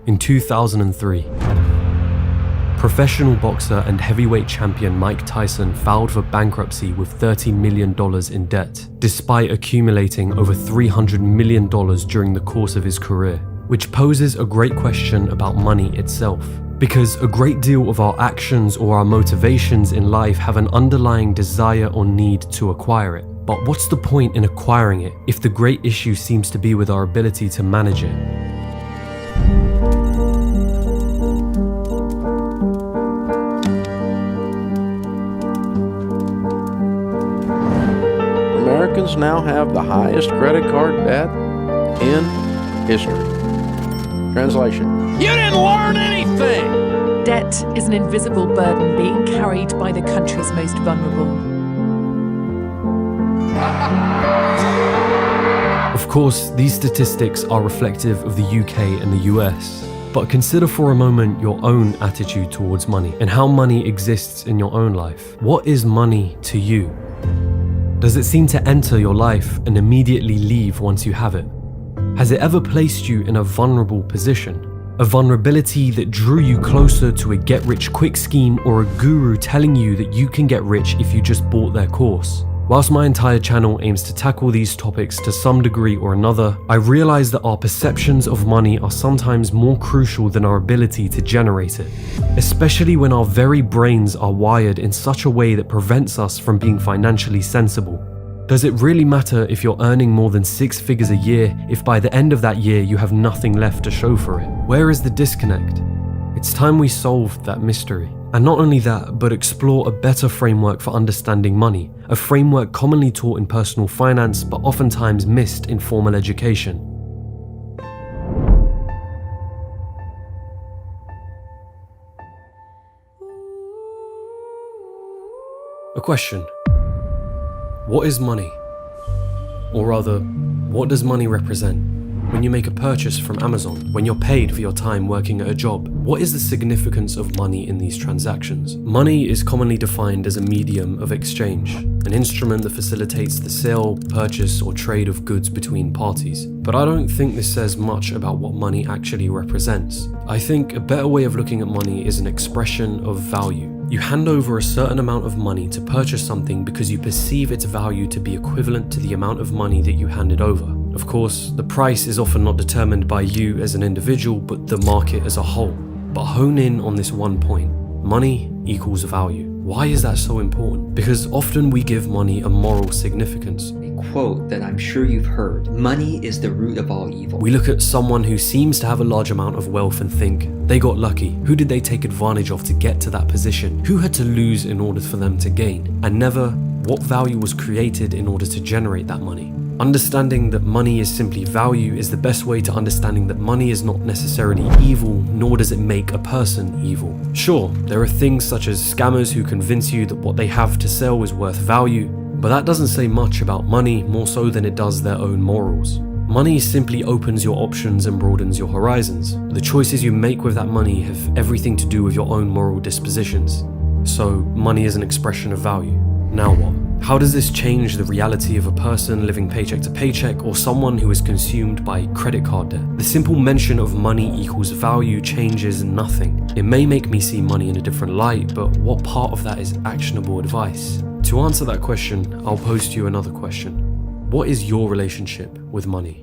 In 2003, professional boxer and heavyweight champion Mike Tyson filed for bankruptcy with $30 million in debt, despite accumulating over $300 million during the course of his career, which poses a great question about money itself. Because a great deal of our actions or our motivations in life have an underlying desire or need to acquire it. But what's the point in acquiring it if the great issue seems to be with our ability to manage it? Americans now have the highest credit card debt in history. Translation: you didn't learn anything! Debt is an invisible burden being carried by the country's most vulnerable. Of course, these statistics are reflective of the UK and the US, but consider for a moment your own attitude towards money and how money exists in your own life. What is money to you? Does it seem to enter your life and immediately leave once you have it? Has it ever placed you in a vulnerable position? A vulnerability that drew you closer to a get-rich-quick scheme or a guru telling you that you can get rich if you just bought their course? Whilst my entire channel aims to tackle these topics to some degree or another, I realize that our perceptions of money are sometimes more crucial than our ability to generate it, especially when our very brains are wired in such a way that prevents us from being financially sensible. Does it really matter if you're earning more than 6 figures a year if by the end of that year you have nothing left to show for it? Where is the disconnect? It's time we solved that mystery. And not only that, but explore a better framework for understanding money, a framework commonly taught in personal finance but oftentimes missed in formal education. A question. What is money? Or rather, what does money represent? When you make a purchase from Amazon, when you're paid for your time working at a job, what is the significance of money in these transactions? Money is commonly defined as a medium of exchange, an instrument that facilitates the sale, purchase, or trade of goods between parties. But I don't think this says much about what money actually represents. I think a better way of looking at money is an expression of value. You hand over a certain amount of money to purchase something because you perceive its value to be equivalent to the amount of money that you handed over. Of course, the price is often not determined by you as an individual, but the market as a whole. But hone in on this one point. Money equals value. Why is that so important? Because often we give money a moral significance. A quote that I'm sure you've heard: money is the root of all evil. We look at someone who seems to have a large amount of wealth and think, they got lucky. Who did they take advantage of to get to that position? Who had to lose in order for them to gain? And never, what value was created in order to generate that money? Understanding that money is simply value is the best way to understanding that money is not necessarily evil, nor does it make a person evil. Sure, there are things such as scammers who convince you that what they have to sell is worth value, but that doesn't say much about money more so than it does their own morals. Money simply opens your options and broadens your horizons. The choices you make with that money have everything to do with your own moral dispositions. So, money is an expression of value. Now what? How does this change the reality of a person living paycheck to paycheck or someone who is consumed by credit card debt? The simple mention of money equals value changes nothing. It may make me see money in a different light, but what part of that is actionable advice? To answer that question, I'll pose to you another question. What is your relationship with money?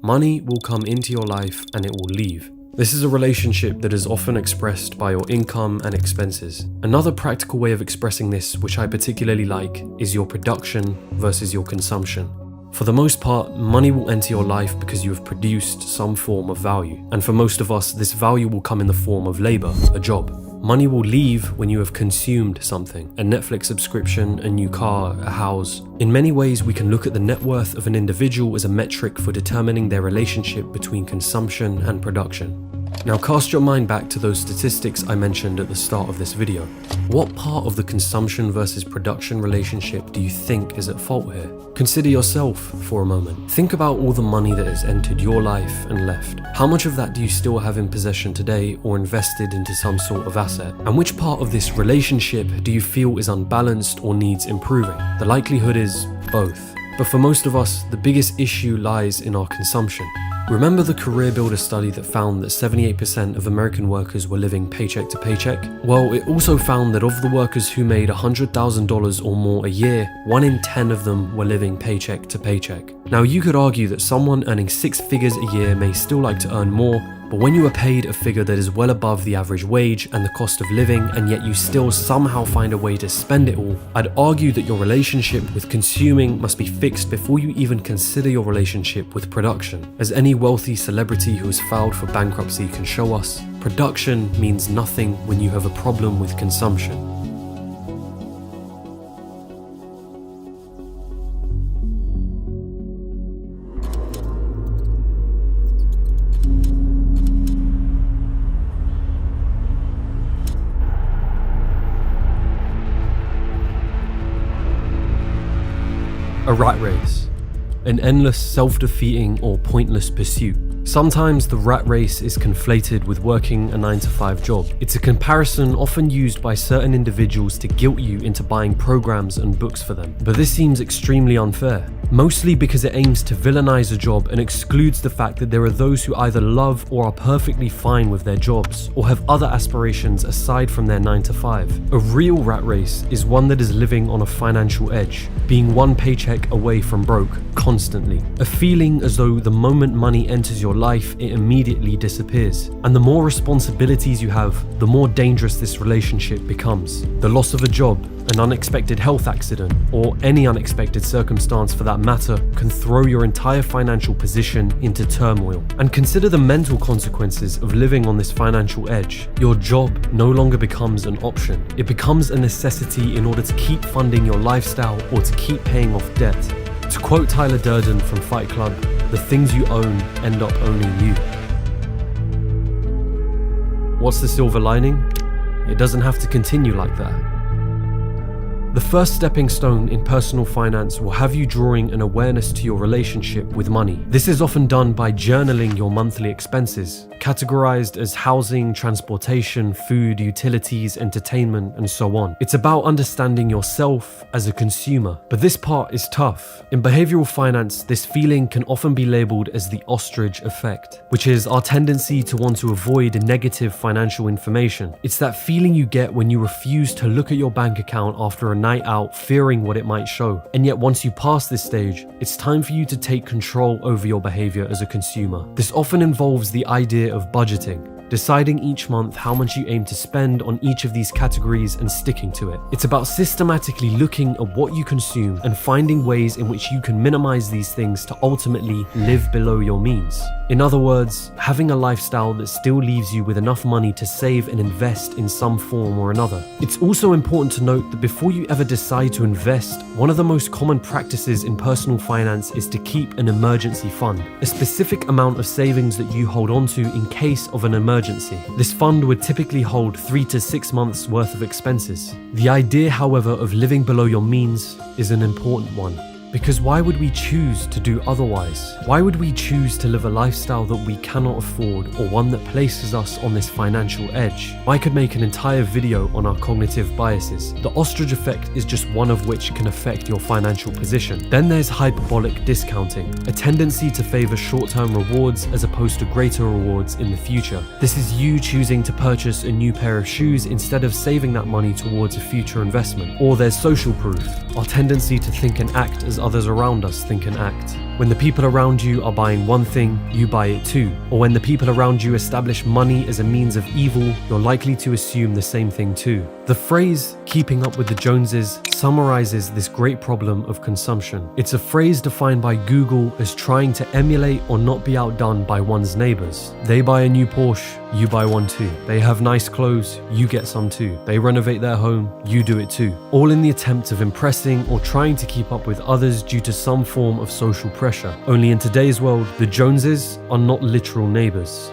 Money will come into your life and it will leave. This is a relationship that is often expressed by your income and expenses. Another practical way of expressing this, which I particularly like, is your production versus your consumption. For the most part, money will enter your life because you have produced some form of value. And for most of us, this value will come in the form of labor, a job. Money will leave when you have consumed something, a Netflix subscription, a new car, a house. In many ways, we can look at the net worth of an individual as a metric for determining their relationship between consumption and production. Now cast your mind back to those statistics I mentioned at the start of this video. What part of the consumption versus production relationship do you think is at fault here? Consider yourself for a moment. Think about all the money that has entered your life and left. How much of that do you still have in possession today or invested into some sort of asset? And which part of this relationship do you feel is unbalanced or needs improving? The likelihood is both. But for most of us, the biggest issue lies in our consumption. Remember the Career Builder study that found that 78% of American workers were living paycheck to paycheck? Well, it also found that of the workers who made $100,000 or more a year, 1 in 10 of them were living paycheck to paycheck. Now you could argue that someone earning 6 figures a year may still like to earn more, but when you are paid a figure that is well above the average wage and the cost of living, and yet you still somehow find a way to spend it all, I'd argue that your relationship with consuming must be fixed before you even consider your relationship with production. As any wealthy celebrity who has filed for bankruptcy can show us, production means nothing when you have a problem with consumption. A rat race, an endless, self-defeating or pointless pursuit. Sometimes the rat race is conflated with working a 9-to-5 job. It's a comparison often used by certain individuals to guilt you into buying programs and books for them. But this seems extremely unfair, mostly because it aims to villainize a job and excludes the fact that there are those who either love or are perfectly fine with their jobs, or have other aspirations aside from their 9-to-5. A real rat race is one that is living on a financial edge, being one paycheck away from broke, constantly. A feeling as though the moment money enters your life, it immediately disappears. And the more responsibilities you have, the more dangerous this relationship becomes. The loss of a job, an unexpected health accident, or any unexpected circumstance for that matter can throw your entire financial position into turmoil. And consider the mental consequences of living on this financial edge. Your job no longer becomes an option. It becomes a necessity in order to keep funding your lifestyle or to keep paying off debt. To quote Tyler Durden from Fight Club, the things you own end up owning you. What's the silver lining? It doesn't have to continue like that. The first stepping stone in personal finance will have you drawing an awareness to your relationship with money. This is often done by journaling your monthly expenses, categorized as housing, transportation, food, utilities, entertainment, and so on. It's about understanding yourself as a consumer, but this part is tough. In behavioral finance, this feeling can often be labeled as the ostrich effect, which is our tendency to want to avoid negative financial information. It's that feeling you get when you refuse to look at your bank account after a night out, fearing what it might show. And yet once you pass this stage, it's time for you to take control over your behavior as a consumer. This often involves the idea of budgeting, deciding each month how much you aim to spend on each of these categories and sticking to it. It's about systematically looking at what you consume and finding ways in which you can minimize these things to ultimately live below your means. In other words, having a lifestyle that still leaves you with enough money to save and invest in some form or another. It's also important to note that before you ever decide to invest, one of the most common practices in personal finance is to keep an emergency fund, a specific amount of savings that you hold on to in case of an emergency. This fund would typically hold 3 to 6 months worth of expenses. The idea, however, of living below your means is an important one. Because why would we choose to do otherwise? Why would we choose to live a lifestyle that we cannot afford, or one that places us on this financial edge? I could make an entire video on our cognitive biases. The ostrich effect is just one of which can affect your financial position. Then there's hyperbolic discounting, a tendency to favor short-term rewards as opposed to greater rewards in the future. This is you choosing to purchase a new pair of shoes instead of saving that money towards a future investment. Or there's social proof, our tendency to think and act as others around us think and act. When the people around you are buying one thing, you buy it too. Or when the people around you establish money as a means of evil, you're likely to assume the same thing too. The phrase, keeping up with the Joneses, summarizes this great problem of consumption. It's a phrase defined by Google as trying to emulate or not be outdone by one's neighbors. They buy a new Porsche, you buy one too. They have nice clothes, you get some too. They renovate their home, you do it too. All in the attempt of impressing or trying to keep up with others due to some form of social pressure. Only in today's world, the Joneses are not literal neighbors.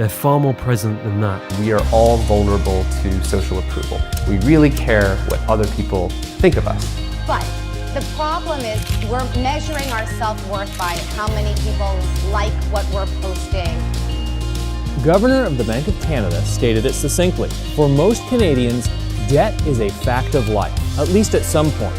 They're far more present than that. We are all vulnerable to social approval. We really care what other people think of us. But the problem is we're measuring our self-worth by how many people like what we're posting. Governor of the Bank of Canada stated it succinctly. For most Canadians, debt is a fact of life, at least at some point.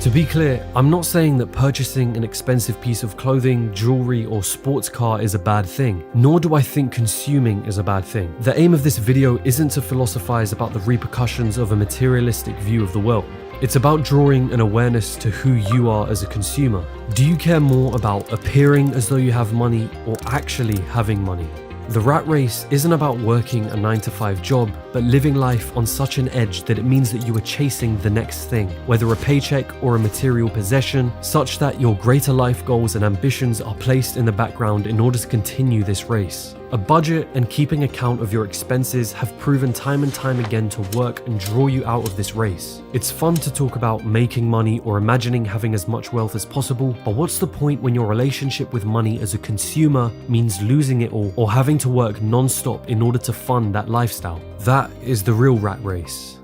To be clear, I'm not saying that purchasing an expensive piece of clothing, jewelry, or sports car is a bad thing, nor do I think consuming is a bad thing. The aim of this video isn't to philosophize about the repercussions of a materialistic view of the world. It's about drawing an awareness to who you are as a consumer. Do you care more about appearing as though you have money or actually having money? The rat race isn't about working a 9-to-5 job, but living life on such an edge that it means that you are chasing the next thing, whether a paycheck or a material possession, such that your greater life goals and ambitions are placed in the background in order to continue this race. A budget and keeping account of your expenses have proven time and time again to work and draw you out of this race. It's fun to talk about making money or imagining having as much wealth as possible, but what's the point when your relationship with money as a consumer means losing it all or having to work non-stop in order to fund that lifestyle? That is the real rat race.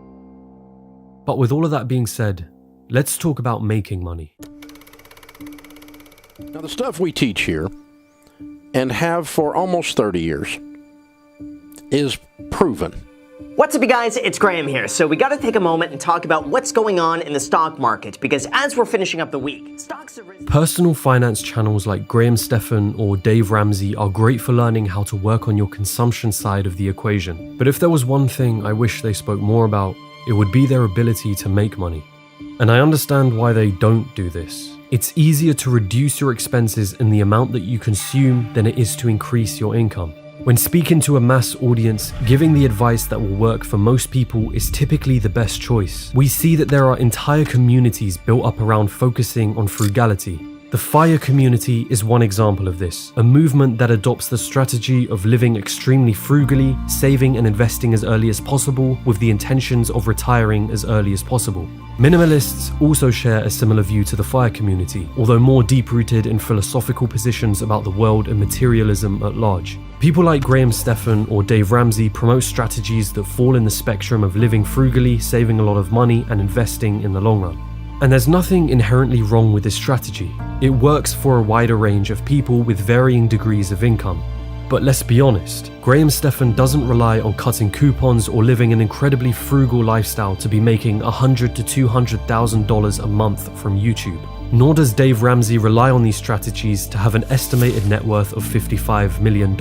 But with all of that being said, let's talk about making money. Now, the stuff we teach here, and have for almost 30 years, is proven. What's up, you guys? It's Graham here. So we got to take a moment and talk about what's going on in the stock market, because as we're finishing up the week, stocks are... Personal finance channels like Graham Stephan or Dave Ramsey are great for learning how to work on your consumption side of the equation. But if there was one thing I wish they spoke more about, it would be their ability to make money. And I understand why they don't do this. It's easier to reduce your expenses in the amount that you consume than it is to increase your income. When speaking to a mass audience, giving the advice that will work for most people is typically the best choice. We see that there are entire communities built up around focusing on frugality. The FIRE community is one example of this, a movement that adopts the strategy of living extremely frugally, saving and investing as early as possible with the intentions of retiring as early as possible. Minimalists also share a similar view to the FIRE community, although more deep-rooted in philosophical positions about the world and materialism at large. People like Graham Stephan or Dave Ramsey promote strategies that fall in the spectrum of living frugally, saving a lot of money, and investing in the long run. And there's nothing inherently wrong with this strategy. It works for a wider range of people with varying degrees of income. But let's be honest, Graham Stephan doesn't rely on cutting coupons or living an incredibly frugal lifestyle to be making $100,000 to $200,000 a month from YouTube. Nor does Dave Ramsey rely on these strategies to have an estimated net worth of $55 million.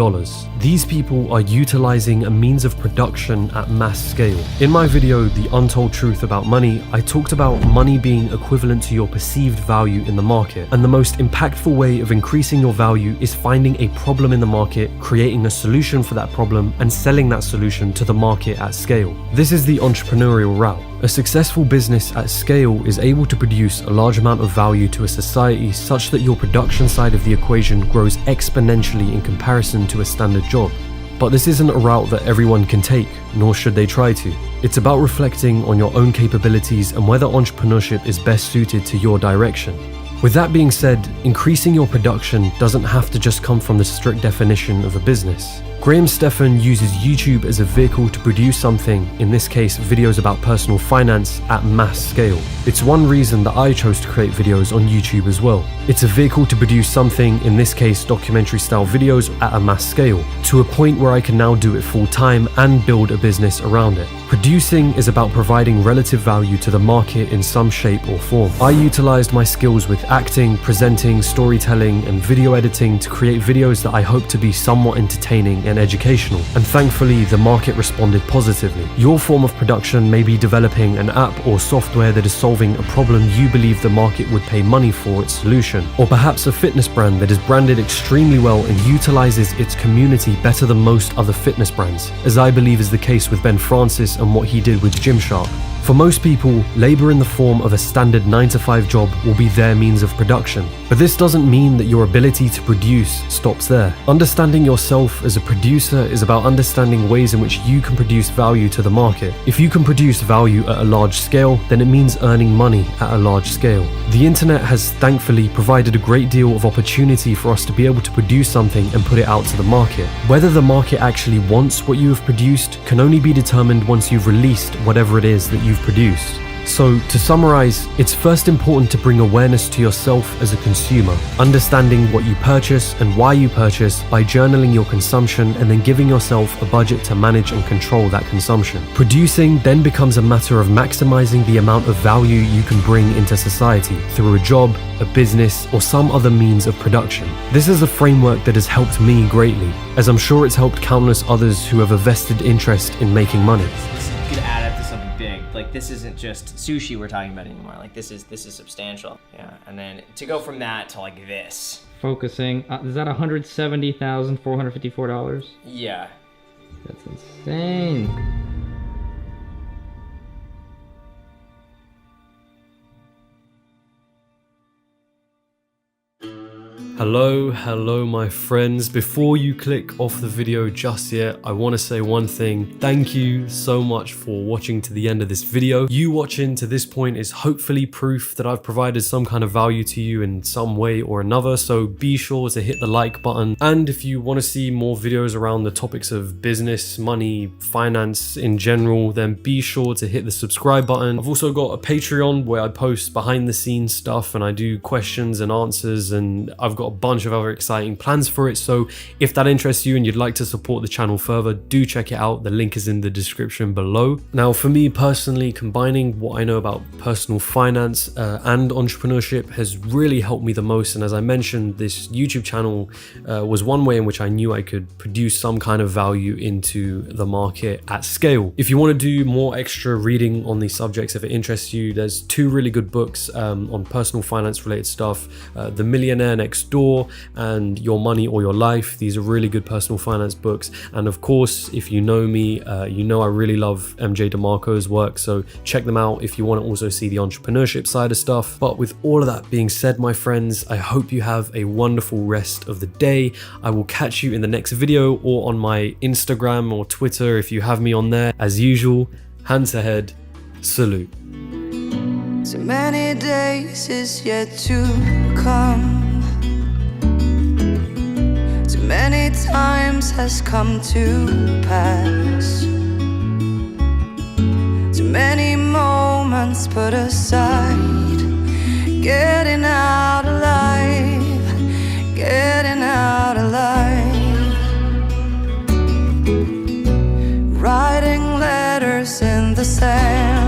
These people are utilizing a means of production at mass scale. In my video, The Untold Truth About Money, I talked about money being equivalent to your perceived value in the market, and the most impactful way of increasing your value is finding a problem in the market, creating a solution for that problem, and selling that solution to the market at scale. This is the entrepreneurial route. A successful business at scale is able to produce a large amount of value to a society such that your production side of the equation grows exponentially in comparison to a standard job. But this isn't a route that everyone can take, nor should they try to. It's about reflecting on your own capabilities and whether entrepreneurship is best suited to your direction. With that being said, increasing your production doesn't have to just come from the strict definition of a business. Graham Stephan uses YouTube as a vehicle to produce something, in this case videos about personal finance, at mass scale. It's one reason that I chose to create videos on YouTube as well. It's a vehicle to produce something, in this case documentary style videos, at a mass scale, to a point where I can now do it full time and build a business around it. Producing is about providing relative value to the market in some shape or form. I utilized my skills with acting, presenting, storytelling, and video editing to create videos that I hope to be somewhat entertaining and educational, and thankfully the market responded positively. Your form of production may be developing an app or software that is solving a problem you believe the market would pay money for its solution, or perhaps a fitness brand that is branded extremely well and utilizes its community better than most other fitness brands, as I believe is the case with Ben Francis and what he did with Gymshark. For most people, labor in the form of a standard 9-to-5 job will be their means of production. But this doesn't mean that your ability to produce stops there. Understanding yourself as a producer is about understanding ways in which you can produce value to the market. If you can produce value at a large scale, then it means earning money at a large scale. The internet has thankfully provided a great deal of opportunity for us to be able to produce something and put it out to the market. Whether the market actually wants what you have produced can only be determined once you've released whatever it is that you've produced. So, to summarize, it's first important to bring awareness to yourself as a consumer, understanding what you purchase and why you purchase by journaling your consumption and then giving yourself a budget to manage and control that consumption. Producing then becomes a matter of maximizing the amount of value you can bring into society through a job, a business, or some other means of production. This is a framework that has helped me greatly, as I'm sure it's helped countless others who have a vested interest in making money. Could add up to something big. Like, this isn't just sushi we're talking about anymore. Like, this is substantial. Yeah, and then to go from that to like this. Focusing, is that $170,454? Yeah. That's insane. Hello my friends. Before you click off the video just yet, I want to say one thing. Thank you so much for watching to the end of this video. You watching to this point is hopefully proof that I've provided some kind of value to you in some way or another, so be sure to hit the like button. And if you want to see more videos around the topics of business, money, finance in general, then be sure to hit the subscribe button. I've also got a Patreon where I post behind the scenes stuff and I do questions and answers, and I've got a bunch of other exciting plans for it. So if that interests you and you'd like to support the channel further, do check it out. The link is in the description below. Now, for me personally, combining what I know about personal finance and entrepreneurship has really helped me the most. And as I mentioned, this YouTube channel was one way in which I knew I could produce some kind of value into the market at scale. If you want to do more extra reading on these subjects, if it interests you, there's 2 really good books on personal finance related stuff. The Millionaire Next Door and Your Money or Your Life. These are really good personal finance books. And of course, if you know me, you know I really love MJ DeMarco's work, so check them out if you want to also see the entrepreneurship side of stuff. But with all of that being said, my friends, I hope you have a wonderful rest of the day. I will catch you in the next video or on my Instagram or Twitter if you have me on there. As usual, hands ahead, salute. So many days is yet to come. Too many times has come to pass. Too many moments put aside. Getting out alive, getting out alive. Writing letters in the sand.